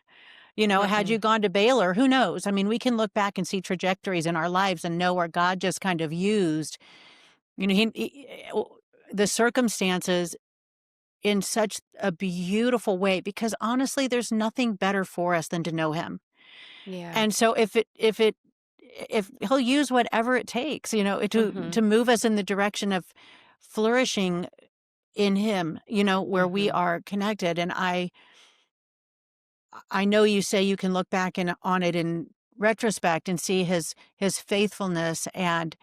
Had you Mm-mm. gone to Baylor, who knows? I mean, we can look back and see trajectories in our lives and know where God just kind of used, the circumstances in such a beautiful way, because honestly, there's nothing better for us than to know him. Yeah. And so if he'll use whatever it takes, to Mhm. move us in the direction of flourishing in him, where we Mhm. are connected. And I know you say you can look back on it in retrospect and see his faithfulness, and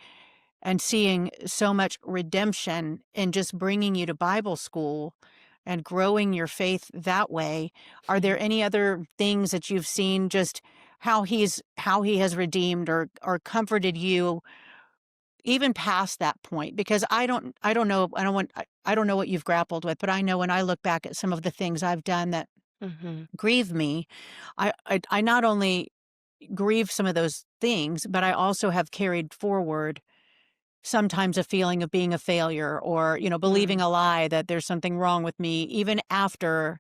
seeing so much redemption in just bringing you to Bible school and growing your faith that way. Are there any other things that you've seen, just how he has redeemed or comforted you even past that point? Because I don't know, I don't know what you've grappled with, but I know when I look back at some of the things I've done that Mhm. grieve me, I not only grieve some of those things, but I also have carried forward sometimes a feeling of being a failure, or, believing Mm. a lie that there's something wrong with me, even after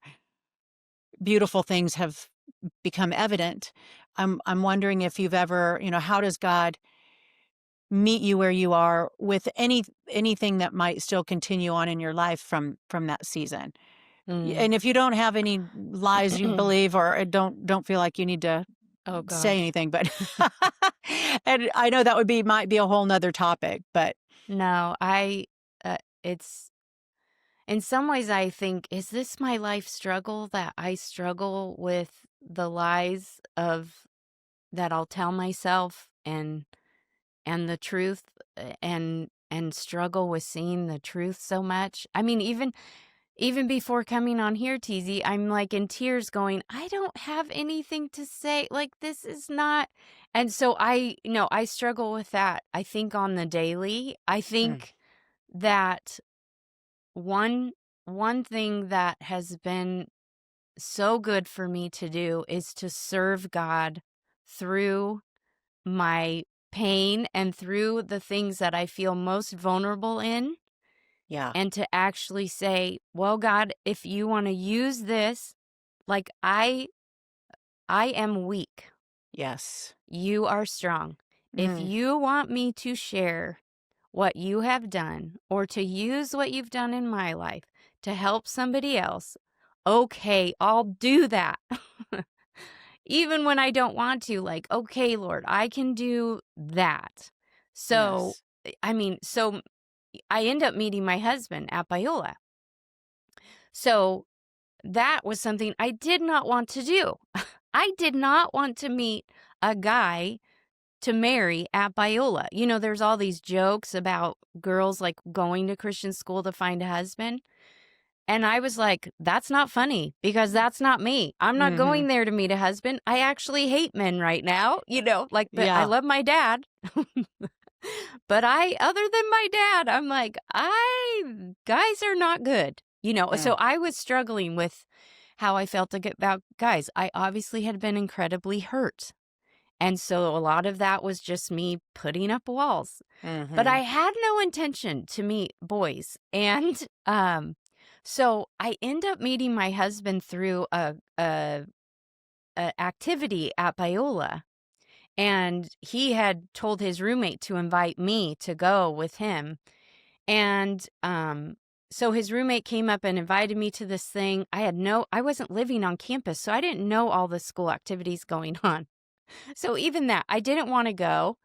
beautiful things have become evident. I'm wondering if you've ever, how does God meet you where you are with anything that might still continue on in your life from that season? Mm. And if you don't have any lies you believe, or don't feel like you need to Oh say gosh. anything, but and I know that might be a whole nother topic, but No, it's in some ways I think, is this my life struggle that I struggle with the lies of that I'll tell myself and the truth and struggle with seeing the truth so much. I mean, even before coming on here, TZ, I'm like in tears going, I don't have anything to say. Like, this is not. And so I struggle with that. I think on the daily, I mm, think that one, one thing that has been so good for me to do is to serve God through my pain and through the things that I feel most vulnerable in, yeah, and to actually say, well, God, if you want to use this, like I am weak. yes, You are strong. If mm, you want me to share what you have done or to use what you've done in my life to help somebody else, okay, I'll do that. Even when I don't want to, like, okay, Lord, I can do that. So, yes, so I end up meeting my husband at Biola. So that was something I did not want to do. I did not want to meet a guy to marry at Biola. There's all these jokes about girls like going to Christian school to find a husband. And I was like, that's not funny because that's not me. I'm not mhm, going there to meet a husband. I actually hate men right now, but I yeah, love my dad. But other than my dad, I'm like, guys are not good. So mm, I was struggling with how I felt about guys. I obviously had been incredibly hurt. And so a lot of that was just me putting up walls. But I mhm, had no intention to meet boys. And so I end up meeting my husband through a activity at Biola. And he had told his roommate to invite me to go with him. And so his roommate came up and invited me to this thing. I wasn't living on campus, so I didn't know all the school activities going on. So even that, I didn't want to go.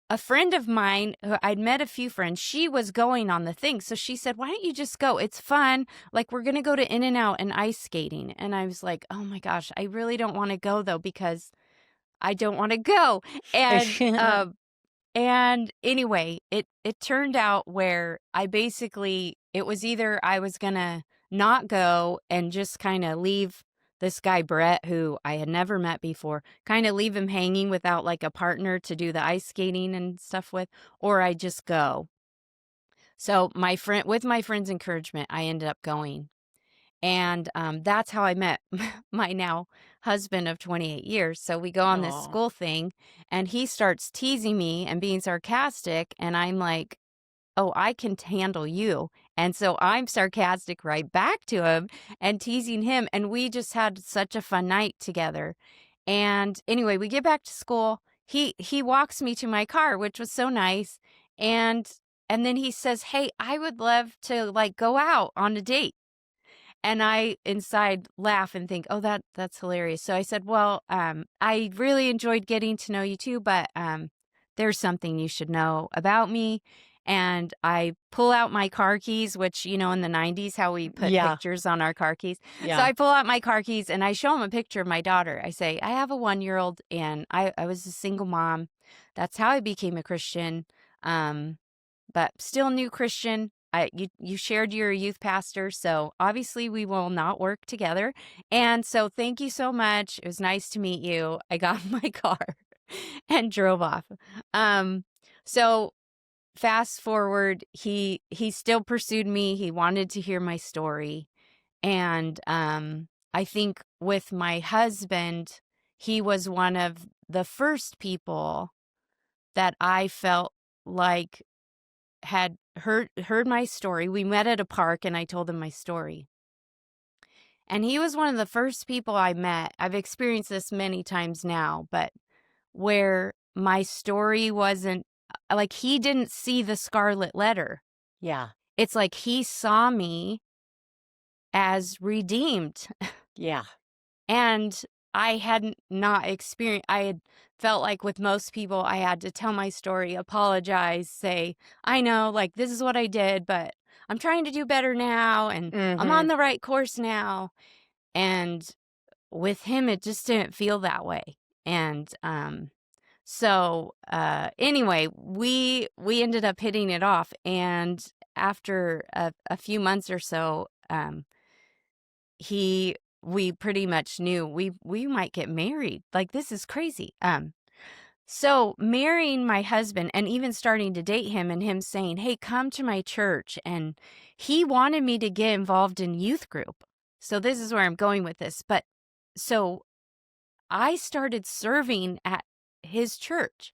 A friend of mine, who I'd met a few friends, she was going on the thing. So she said, why don't you just go? It's fun. Like, we're going to go to In-N-Out and ice skating. And I was like, oh my gosh, I really don't want to go though, because I don't want to go. And, and anyway, it turned out where it was either I was going to not go and just kind of leave this guy, Brett, who I had never met before, kind of leave him hanging without like a partner to do the ice skating and stuff with, or I just go. So with my friend's encouragement, I ended up going. And that's how I met my now husband of 28 years. So we go on this Oh, school thing, and he starts teasing me and being sarcastic. And I'm like, oh, I can handle you. And so I'm sarcastic right back to him and teasing him. And we just had such a fun night together. And anyway, we get back to school. He walks me to my car, which was so nice. And and then he says, "Hey, I would love to like go out on a date." And I inside laugh and think, "Oh, that's hilarious." So I said, "Well, I really enjoyed getting to know you too, but there's something you should know about me." And I pull out my car keys, which, in the 90s, how we put yeah, pictures on our car keys. So yeah. I pull out my car keys and I show him a picture of my daughter. I say, I have a 1-year-old and I was a single mom. That's how I became a Christian. Um, but still new Christian. You shared your youth pastor, so obviously we will not work together. And so thank you so much. It was nice to meet you. I got in my car and drove off. Um, so fast forward, he still pursued me. He wanted to hear my story. And I think with my husband, he was one of the first people that I felt like had heard my story. We met at a park and I told him my story. And he was one of the first people I met. I've experienced this many times now, but where my story wasn't like he didn't see the scarlet letter. Yeah. It's like he saw me as redeemed. Yeah. And I hadn't not experienced, I had felt like with most people, I had to tell my story, apologize, say, I know, like, this is what I did, but I'm trying to do better now, and I'm on Mhm. the right course now. And with him, it just didn't feel that way. And anyway, we ended up hitting it off. And after a few months or so, he we pretty much knew we might get married. Like, this is crazy. So marrying my husband and even starting to date him and him saying, "Hey, come to my church." And he wanted me to get involved in youth group. So this is where I'm going with this. But so I started serving at his church,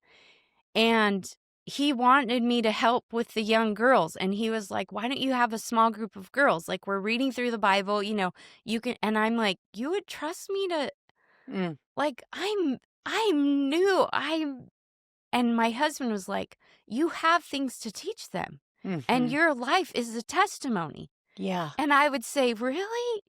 and he wanted me to help with the young girls. And he was like, "Why don't you have a small group of girls? Like, we're reading through the Bible, you can." And I'm like, "You would trust me to, Mm. like, I'm new. And my husband was like, "You have things to teach them, and Mhm. your life is a testimony." Yeah. And I would say, "Really?"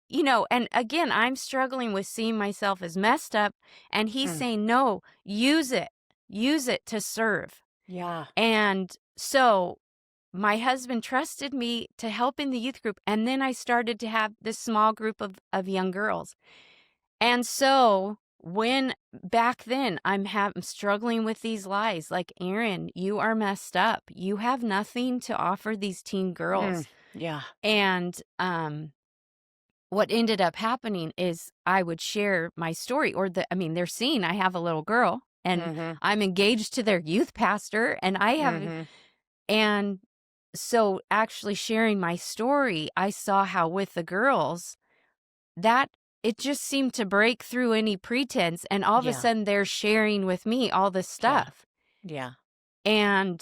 And again, I'm struggling with seeing myself as messed up. And he's Mm. saying, "No, use it to serve." Yeah. And so my husband trusted me to help in the youth group. And then I started to have this small group of young girls. And so when back then I'm struggling with these lies, like, Erin, you are messed up. You have nothing to offer these teen Mm. girls. Yeah. And what ended up happening is I would share my story, or they're seeing I have a little girl and Mhm. I'm engaged to their youth pastor, Mhm. and so actually sharing my story, I saw how with the girls that it just seemed to break through any pretense, and all of a Yeah. sudden they're sharing with me all this Yeah. stuff. Yeah. And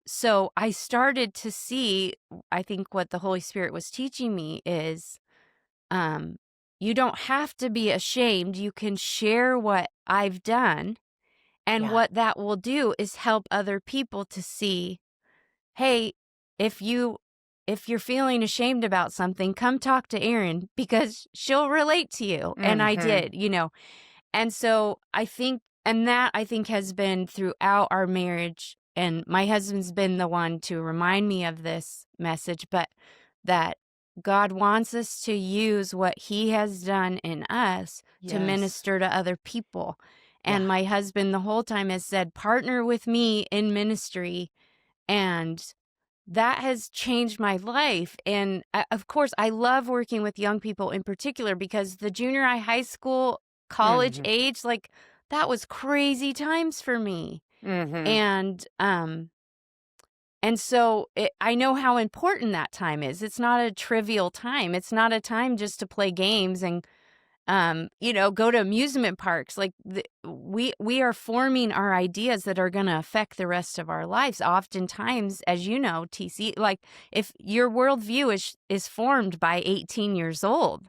so I started to see, I think what the Holy Spirit was teaching me is, um you don't have to be ashamed. You can share what I've done, and Yeah. what that will do is help other people to see, hey, if you're feeling ashamed about something, come talk to Erin because she'll relate to you. And I Mhm. did. And so I think has been throughout our marriage. And my husband's been the one to remind me of this message, but that God wants us to use what he has done in us to Yes. minister to other people. Yeah. And my husband the whole time has said, partner with me in ministry. And that has changed my life. And of course, I love working with young people in particular because the junior high school, college Mhm. age, like that was crazy times for me. Mhm. And so I know how important that time is. It's not a trivial time. It's not a time just to play games and go to amusement parks. Like we are forming our ideas that are going to affect the rest of our lives. Oftentimes, as you know, TC, like if your worldview is formed by 18 years old.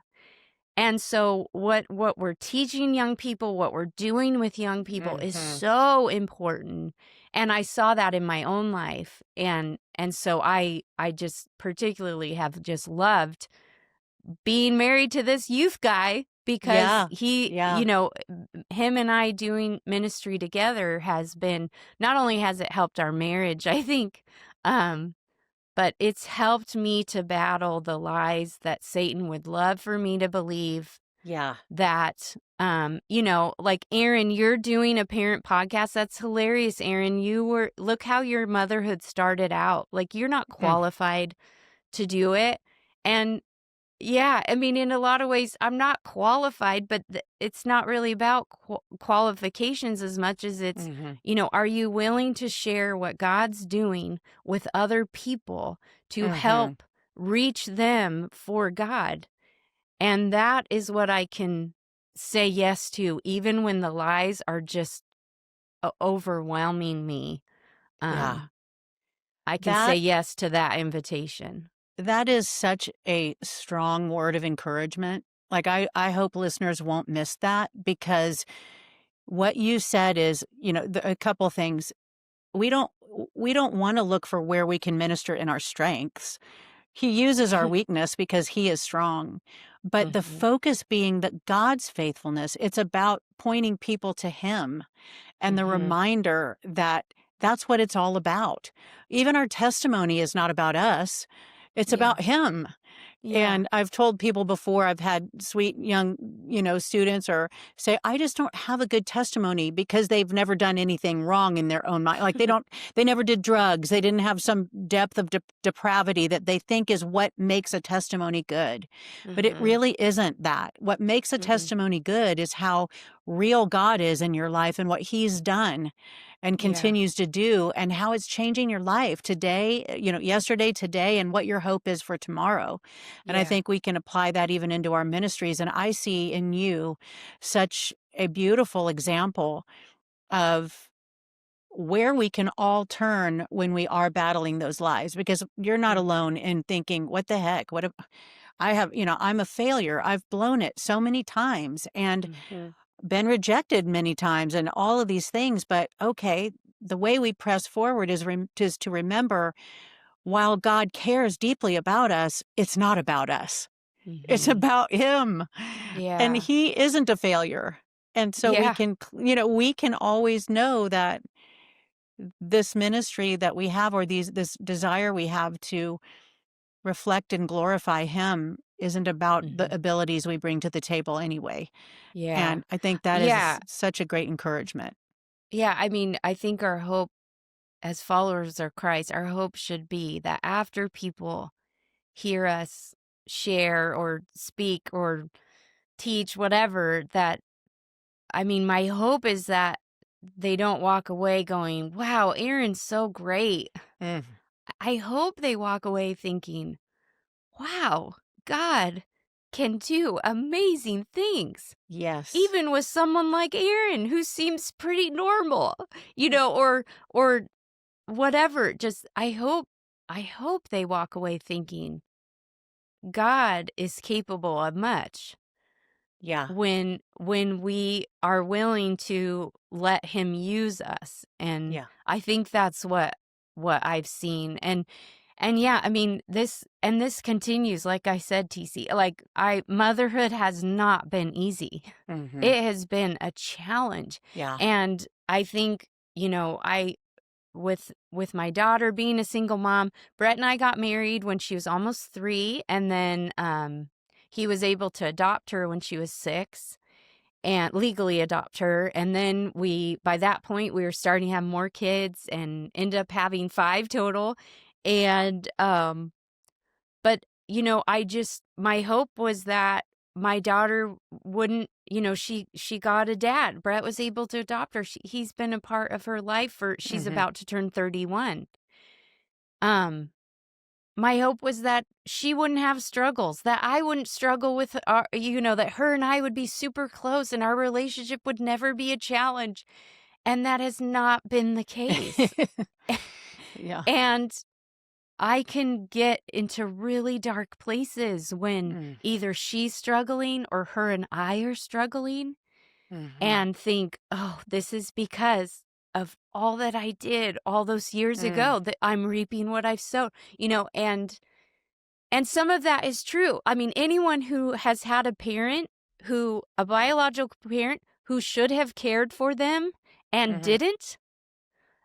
And so what we're teaching young people, what we're doing with young people is Mhm. so important. And I saw that in my own life. And so I just particularly have just loved being married to this youth guy because Yeah. he, Yeah. him and I doing ministry together has been, not only has it helped our marriage, I think, um, but it's helped me to battle the lies that Satan would love for me to believe Yeah. that, like Erin, you're doing a parent podcast. That's hilarious, Erin. Look how your motherhood started out. Like you're not Mm. qualified to do it. And yeah, I mean, in a lot of ways, I'm not qualified, but it's not really about qualifications as much as it's, Mhm. are you willing to share what God's doing with other people to Mhm. help reach them for God? And that is what I can say yes to, even when the lies are just overwhelming me. Yeah. Um, I can say That yes to that invitation. that is such a strong word of encouragement. Like I hope listeners won't miss that because what you said is, a couple things. We don't we don't want to look for where we can minister in our strengths. He uses our weakness because he is strong. But the Mhm, focus being that God's faithfulness, it's about pointing people to him and the mhm. reminder that that's what it's all about. Even our testimony is not about us. It's Yeah, about him. yeah. And I've told people before, I've had sweet young, students or say, I just don't have a good testimony because they've never done anything wrong in their own mind. Like they never did drugs. They didn't have some depth of depravity that they think is what makes a testimony good. But it Mhm, really isn't that. What makes a mhm. testimony good is how real God is in your life and what he's done and Yeah, continues to do and how it's changing your life today, yesterday, today, and what your hope is for tomorrow. And I yeah. think we can apply that even into our ministries. And I see in you such a beautiful example of where we can all turn when we are battling those lies because you're not alone Mhm, in thinking, what the heck? What if I have, I'm a failure. I've blown it so many times and mhm. been rejected many times and all of these things. But okay, the way we press forward is to remember while God cares deeply about us, it's not about us. It's Mhm. about him, and Yeah. he isn't a failure, and so we Yeah. can we can always know that this ministry that we have or this desire we have to reflect and glorify him isn't about the Mhm. abilities we bring to the table anyway, Yeah. and I think that Yeah. is such a great encouragement. Yeah, I mean, I think our hope as followers of Christ, our hope should be that after people hear us share or speak or teach, whatever, that I mean, my hope is that they don't walk away going, "Wow, Aaron's so great." Mm, I hope they walk away thinking, "Wow, God can do amazing things." yes. Even with someone like Aaron who seems pretty normal, or whatever. Just I hope they walk away thinking God is capable of much Yeah, when we are willing to let him use us. And yeah, I think that's what I've seen. And yeah, I mean this continues, like I said, TC. Like I motherhood has not been easy. mhm, It has been a challenge. yeah, And I think, I with my daughter being a single mom, Brett and I got married when she was almost 3, and then he was able to adopt her when she was 6 and legally adopt her. And then by that point we were starting to have more kids and end up having 5 total. And but I just my hope was that my daughter wouldn't, she got a dad. Brett was able to adopt her. He's been a part of her life for she's Mhm. about to turn 31. Um my hope was that she wouldn't have struggles, that I wouldn't struggle with that her and I would be super close and our relationship would never be a challenge. And that has not been the case. Yeah. And I can get into really dark places when Mm. either she's struggling or her and I are struggling Mhm. and think, oh, this is because of all that I did all those years Mm. ago that I'm reaping what I've sowed, and some of that is true. I mean, anyone who has had a biological parent who should have cared for them and Mhm. didn't,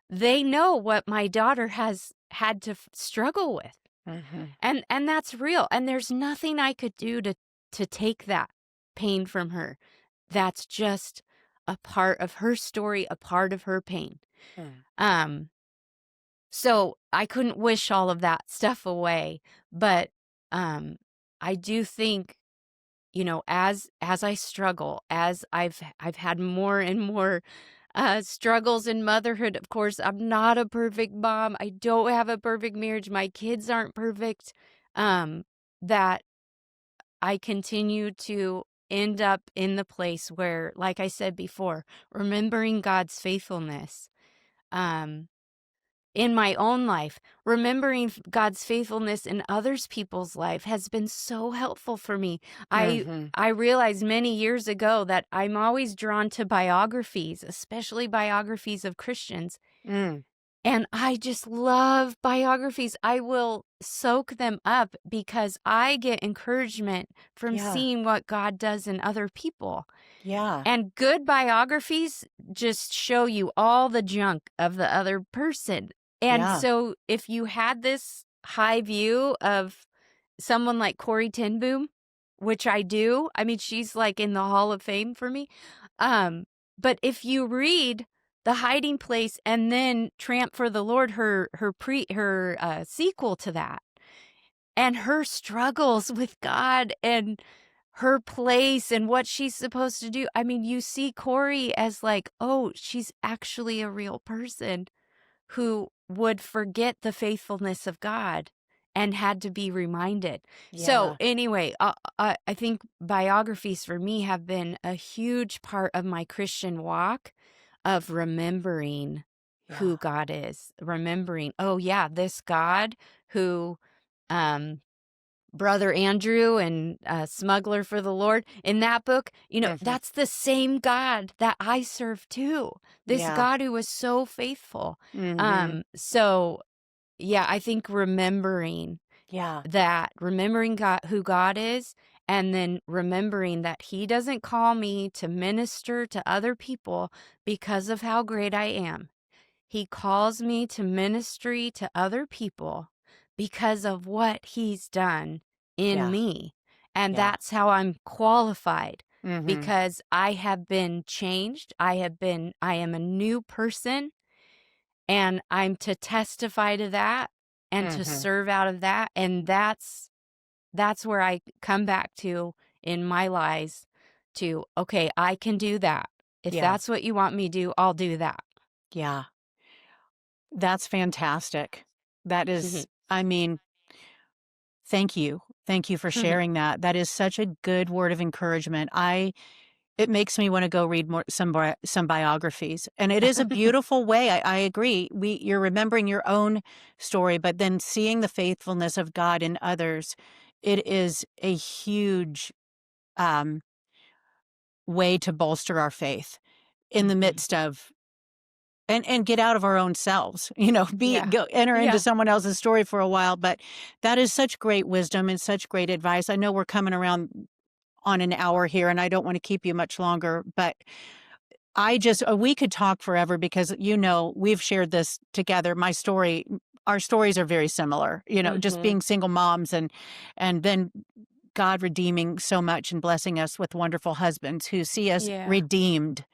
they know what my daughter has had to struggle with. Mhm. And that's real. And there's nothing I could do to take that pain from her. That's just a part of her story, a part of her pain. Mm. Um, so I couldn't wish all of that stuff away, but um I do think, as I struggle, as I've had more and more struggles in motherhood. Of course, I'm not a perfect mom. I don't have a perfect marriage. My kids aren't perfect. Um, that I continue to end up in the place where, like I said before, remembering God's faithfulness. Um, in my own life, remembering God's faithfulness in others people's life has been so helpful for me. I Mhm. I realized many years ago that I'm always drawn to biographies, especially biographies of Christians. Mm. And I just love biographies. I will soak them up because I get encouragement from Yeah. seeing what God does in other people. Yeah. And good biographies just show you all the junk of the other person. And Yeah. so if you had this high view of someone like Corey ten Boom, which I do, I mean, she's like in the Hall of Fame for me. But if you read The Hiding Place and then Tramp for the Lord, her sequel to that, and her struggles with God and her place and what she's supposed to do. I mean, you see Corey as like, oh, she's actually a real person who would forget the faithfulness of God and had to be reminded. So, Yeah. anyway, I think biographies for me have been a huge part of my Christian walk of remembering Yeah. who God is, remembering, oh, yeah, this God who, um, Brother Andrew and Smuggler for the Lord, in that book, Mhm. that's the same God that I serve too. This Yeah. God who was so faithful. Mhm. So yeah, I think Yeah. remembering God, who God is, and then remembering that He doesn't call me to minister to other people because of how great I am. He calls me to ministry to other people because of what He's done in Yeah. me. And Yeah. that's how I'm qualified, Mhm. because I have been changed. I am a new person, and I'm to testify to that and to Mhm. serve out of that. And that's where I come back to in my lives to, okay, I can do that. If Yeah. that's what you want me to do, I'll do that. Yeah. That's fantastic. That is, I mean, thank you. Thank you for sharing that. That is such a good word of encouragement. It makes me want to go read more some biographies. And it is a beautiful way. I agree. You're remembering your own story, but then seeing the faithfulness of God in others, it is a huge um, way to bolster our faith in the Mhm. midst of and get out of our own selves, Yeah. enter into Yeah. someone else's story for a while. But that is such great wisdom and such great advice. I know we're coming around on an hour here, and I don't want to keep you much longer, but we could talk forever because, we've shared this together. Our stories are very similar, just Mhm. being single moms and then God redeeming so much and blessing us with wonderful husbands who see us Yeah. redeemed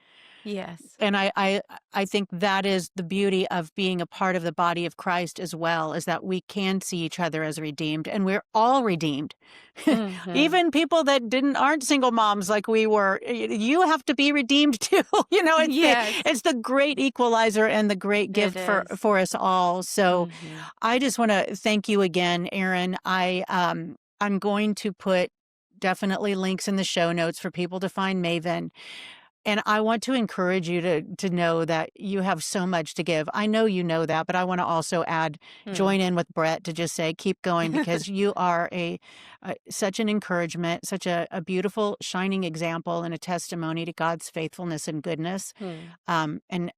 Yes. And I think that is the beauty of being a part of the body of Christ as well, is that we can see each other as redeemed, and we're all redeemed. Mhm. Even people that aren't single moms like we were, you have to be redeemed too. Yes, It's the great equalizer and the great it gift for is. us all. So Mhm. I just want to thank you again, Erin. I'm going to put definitely links in the show notes for people to find Maven. And I want to encourage you to know that you have so much to give. I know you know that, but I want to also Hmm. join in with Brett to just say, keep going, because you are such an encouragement, such a beautiful, shining example and a testimony to God's faithfulness and goodness. Hmm. And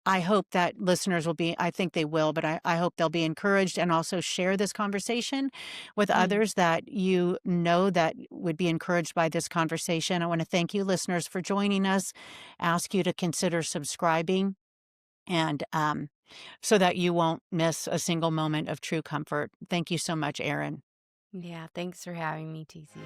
I hope that listeners will be, I think they will, but I hope they'll be encouraged and also share this conversation with Hmm. others that you know that would be encouraged by this conversation. I want to thank you, listeners, for joining us, ask you to consider subscribing, and so that you won't miss a single moment of true comfort. Thank you so much, Erin. Yeah, thanks for having me, TC.